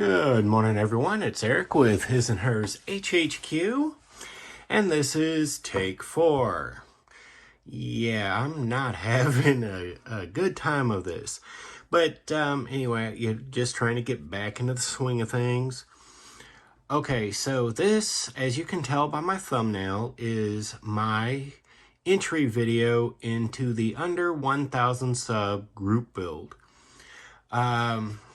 Good morning, everyone. It's Eric with His and Hers HHQ, and this is take 4. Yeah, I'm not having a good time of this, but anyway, you're just trying to get back into the swing of things. Okay, so this, as you can tell by my thumbnail, is my entry video into the Under 1000 Sub Group Build.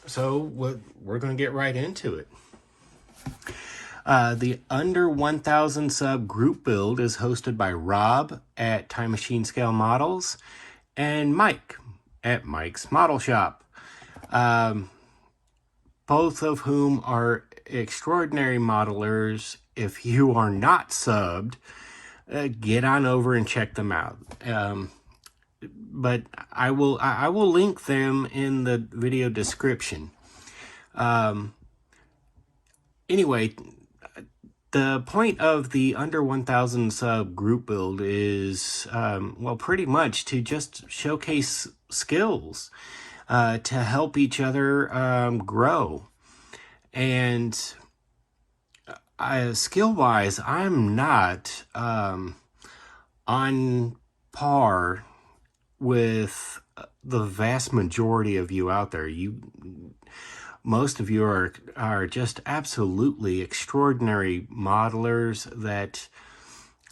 So we're going to get right into it. The Under 1000 Sub Group Build is hosted by Rob at Time Machine Scale Models and Mike at Mike's Model Shop. Both of whom are extraordinary modelers. If you are not subbed, get on over and check them out. But I will link them in the video description. Anyway, the point of the Under 1000 Sub Group Build is, well, pretty much to just showcase skills, to help each other grow. And skill-wise, I'm not on par with the vast majority of you out there. Most of you are just absolutely extraordinary modelers that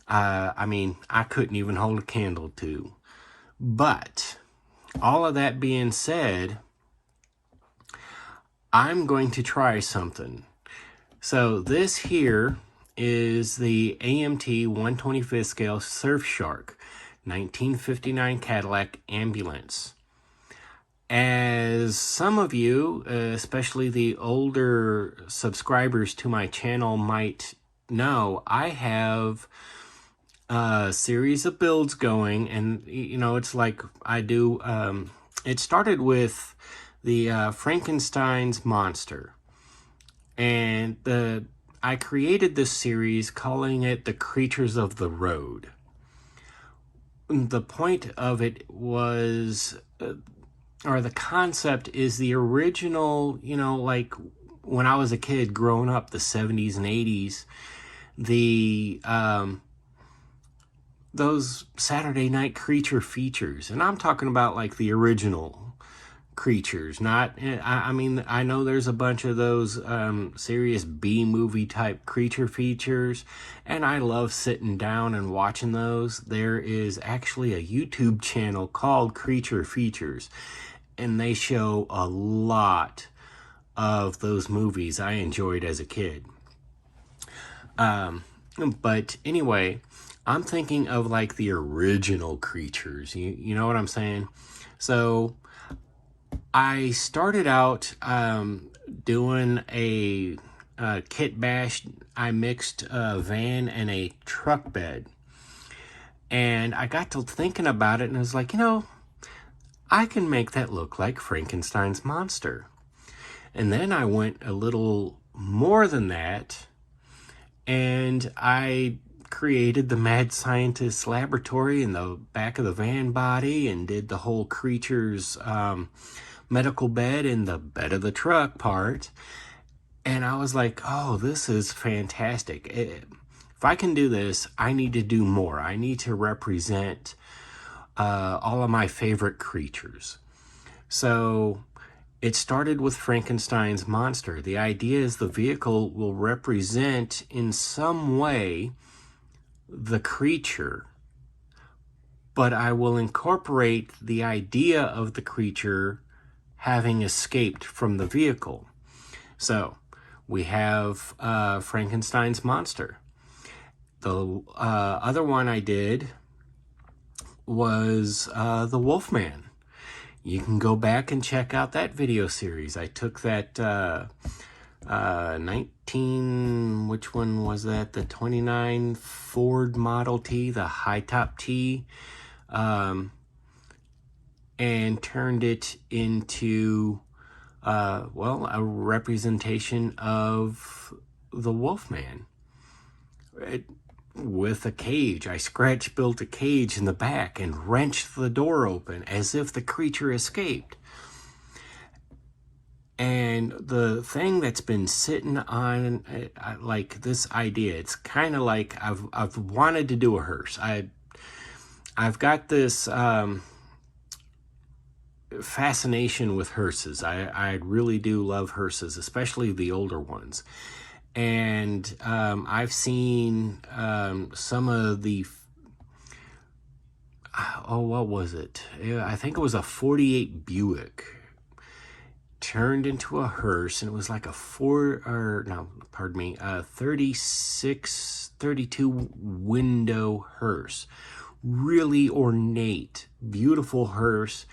I mean, I couldn't even hold a candle to. But all of that being said, I'm going to try something. So this here is the AMT 125th scale Surfshark 1959 Cadillac ambulance. As some of you, especially the older subscribers to my channel might know, I have a series of builds going, and you know, it's like I do, it started with the Frankenstein's monster, and I created this series calling it the Creatures of the Road. The point of it was, or the concept is the original, you know, like when I was a kid growing up, the 70s and 80s, those Saturday night creature features. And I'm talking about like the original creatures, not, I mean, I know there's a bunch of those serious B-movie type creature features, and I love sitting down and watching those. There is actually a YouTube channel called Creature Features, and they show a lot of those movies I enjoyed as a kid. But anyway, I'm thinking of like the original creatures, you know what I'm saying? So I started out doing a kit bash. I mixed a van and a truck bed. And I got to thinking about it, and I was like, you know, I can make that look like Frankenstein's monster. And then I went a little more than that, and I created the mad scientist laboratory in the back of the van body and did the whole creature's medical bed in the bed of the truck part. And I was like, oh, this is fantastic. If I can do this, I need to do more. I need to represent all of my favorite creatures. So it started with Frankenstein's monster. The idea is the vehicle will represent in some way the creature, but I will incorporate the idea of the creature having escaped from the vehicle. So we have Frankenstein's monster. The other one I did was the Wolfman. You can go back and check out that video series. I took that which one was that? The 29 Ford Model T, the high top T, and turned it into, well, a representation of the Wolfman. With a cage. I built a cage in the back and wrenched the door open as if the creature escaped. And And the thing that's been sitting on like this idea, it's kind of like I've wanted to do a hearse. I've got this fascination with hearses. I really do love hearses, especially the older ones. And I've seen some of the, oh, what was it? I think it was a 48 Buick turned into a hearse, and it was like a 36, 32 window hearse. Really ornate, beautiful hearse.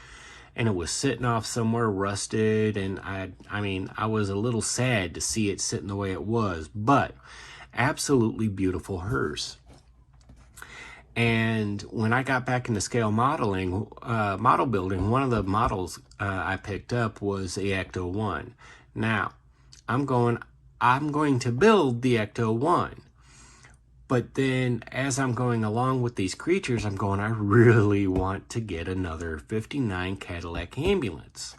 And it was sitting off somewhere rusted, and I mean, I was a little sad to see it sitting the way it was, but absolutely beautiful hearse. And when I got back into scale modeling, model building, one of the models I picked up was the Ecto 1. Now, I'm going to build the Ecto 1. But then as I'm going along with these creatures, I'm going, I really want to get another 59 Cadillac ambulance.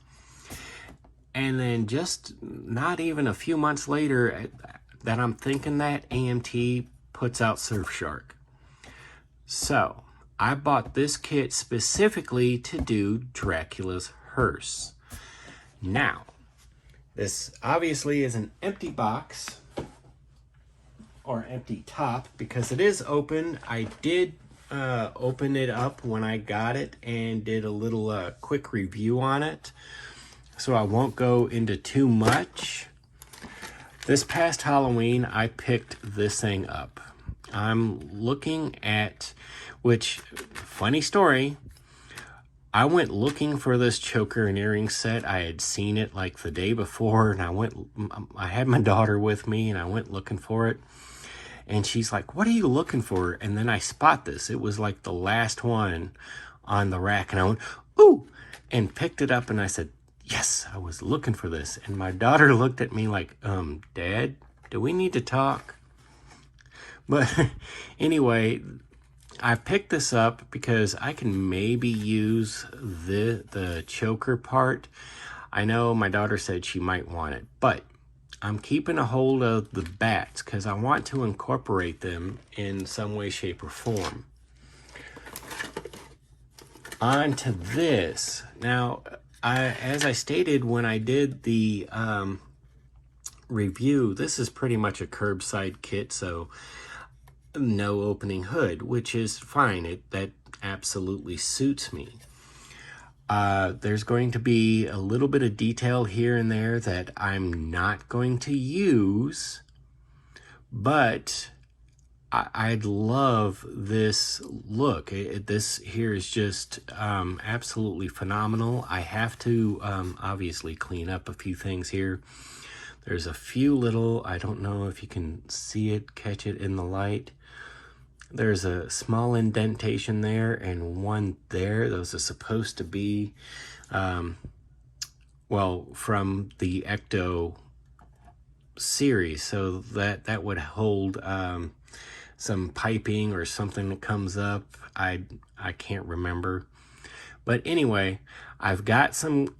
And then just not even a few months later that I'm thinking that, AMT puts out Surfshark. So I bought this kit specifically to do Dracula's hearse. Now, this obviously is an empty box, or empty top, because it is open. I did open it up when I got it and did a little quick review on it, so I won't go into too much. This past Halloween, I picked this thing up. I'm looking at, which, funny story, I went looking for this choker and earring set. I had seen it like the day before, and I had my daughter with me, and I went looking for it. And she's like, what are you looking for? And then I spot this. It was like the last one on the rack. And I went, ooh, and picked it up. And I said, yes, I was looking for this. And my daughter looked at me like, Dad, do we need to talk? But anyway, I picked this up because I can maybe use the choker part. I know my daughter said she might want it, but I'm keeping a hold of the bats because I want to incorporate them in some way, shape, or form. On to this. Now, as I stated when I did the review, this is pretty much a curbside kit, so no opening hood, which is fine. That absolutely suits me. There's going to be a little bit of detail here and there that I'm not going to use, but I'd love this look. This here is just absolutely phenomenal. I have to obviously clean up a few things here. There's a few little, I don't know if you can see it, catch it in the light. There's a small indentation there and one there. Those are supposed to be, well, from the Ecto series. So that would hold some piping or something that comes up. I can't remember. But anyway, I've got some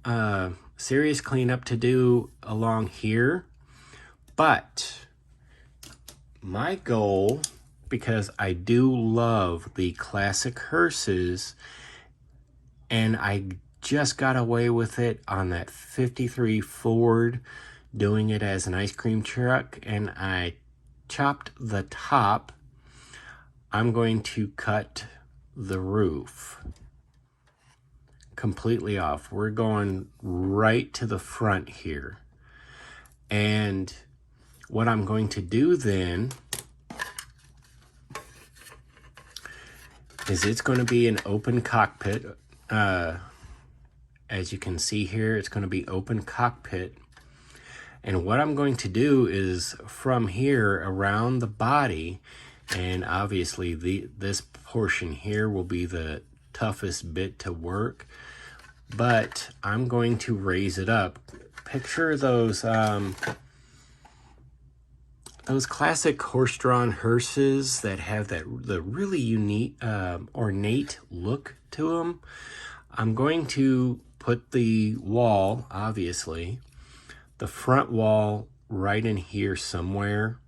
serious cleanup to do along here. But my goal, because I do love the classic hearses, and I just got away with it on that 53 Ford, doing it as an ice cream truck, and I chopped the top. I'm going to cut the roof completely off. We're going right to the front here. And what I'm going to do then is it's going to be an open cockpit. As you can see here, it's going to be open cockpit. And what I'm going to do is from here around the body, and obviously this portion here will be the toughest bit to work, but I'm going to raise it up. Picture those classic horse-drawn hearses that have the really unique, ornate look to them. I'm going to put the wall, obviously, the front wall right in here somewhere,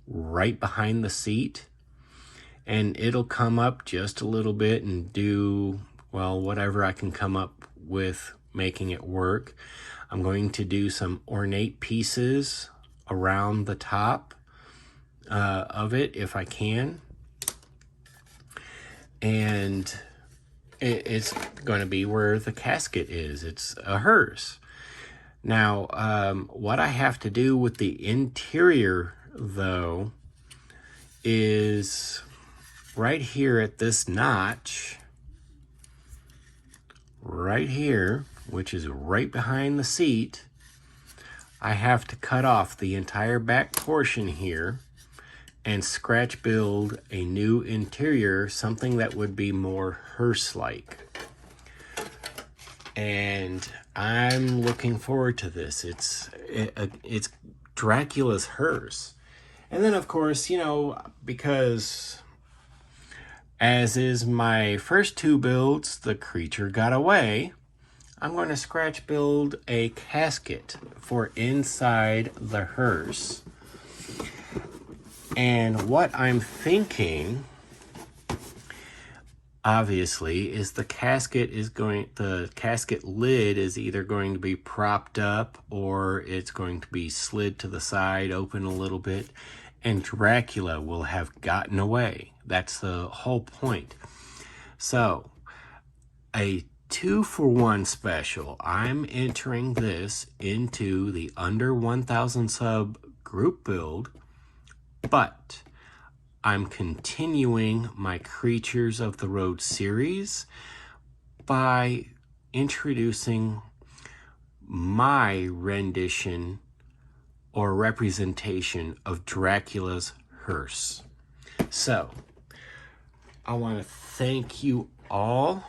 right behind the seat. And it'll come up just a little bit and do, well, whatever I can come up with making it work. I'm going to do some ornate pieces around the top of it if I can. And it's going to be where the casket is. It's a hearse. Now, what I have to do with the interior, though, is right here at this notch, right here, which is right behind the seat, I have to cut off the entire back portion here and scratch build a new interior, something that would be more hearse-like. And I'm looking forward to this. It's Dracula's hearse. And then, of course, you know, because as is my first two builds, the creature got away, I'm going to scratch build a casket for inside the hearse. And what I'm thinking, obviously, is the casket lid is either going to be propped up or it's going to be slid to the side, open a little bit, and Dracula will have gotten away. That's the whole point. So, a 2-for-1 special. I'm entering this into the Under 1000 Sub Group Build, but I'm continuing my Creatures of the Road series by introducing my rendition or representation of Dracula's hearse. So, I want to thank you all.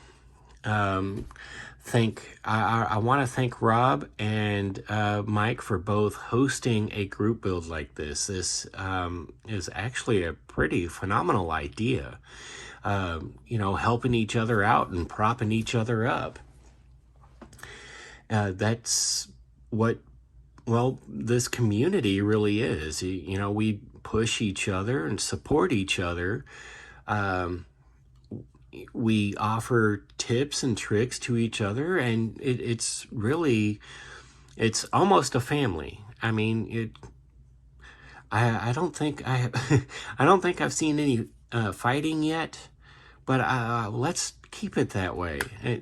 I want to thank Rob and Mike for both hosting a group build like this. This is actually a pretty phenomenal idea. You know, helping each other out and propping each other up. That's what, well, this community really is. You know, we push each other and support each other. We offer tips and tricks to each other, and it's almost a family. I mean, I don't think I don't think I've seen any fighting yet, but let's keep it that way.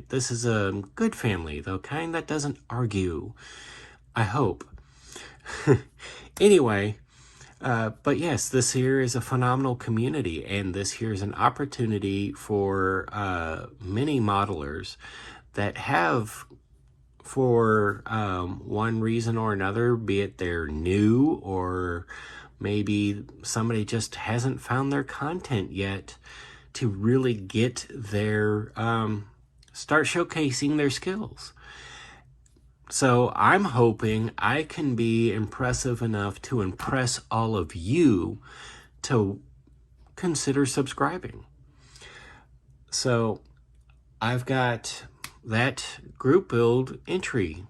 This is a good family, the kind that doesn't argue, I hope. Anyway, but yes, this here is a phenomenal community, and this here is an opportunity for many modelers that have, for one reason or another, be it they're new or maybe somebody just hasn't found their content yet, to really get their, start showcasing their skills. So I'm hoping I can be impressive enough to impress all of you to consider subscribing. So I've got that group build entry,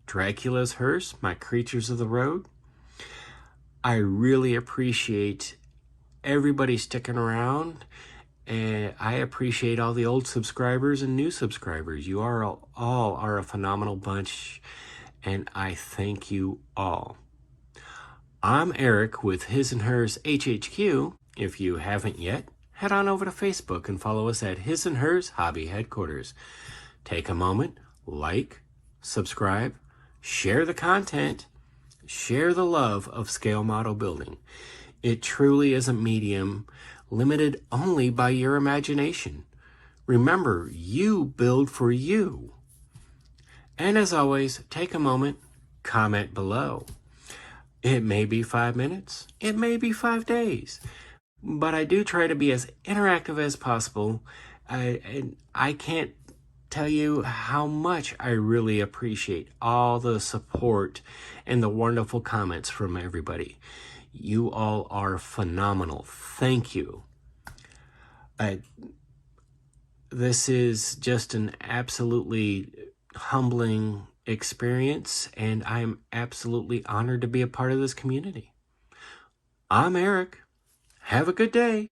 Dracula's Hearse, my Creatures of the Road. I really appreciate everybody sticking around. And I appreciate all the old subscribers and new subscribers. You all are a phenomenal bunch, and I thank you all. I'm Eric with His and Hers HHQ. If you haven't yet, head on over to Facebook and follow us at His and Hers Hobby Headquarters. Take a moment, like, subscribe, share the content, share the love of scale model building. It truly is a medium limited only by your imagination. Remember, you build for you. And as always, take a moment, comment below. It may be 5 minutes, it may be 5 days, but I do try to be as interactive as possible. I can't tell you how much I really appreciate all the support and the wonderful comments from everybody. You all are phenomenal. Thank you. This is just an absolutely humbling experience, and I am absolutely honored to be a part of this community. I'm Eric. Have a good day.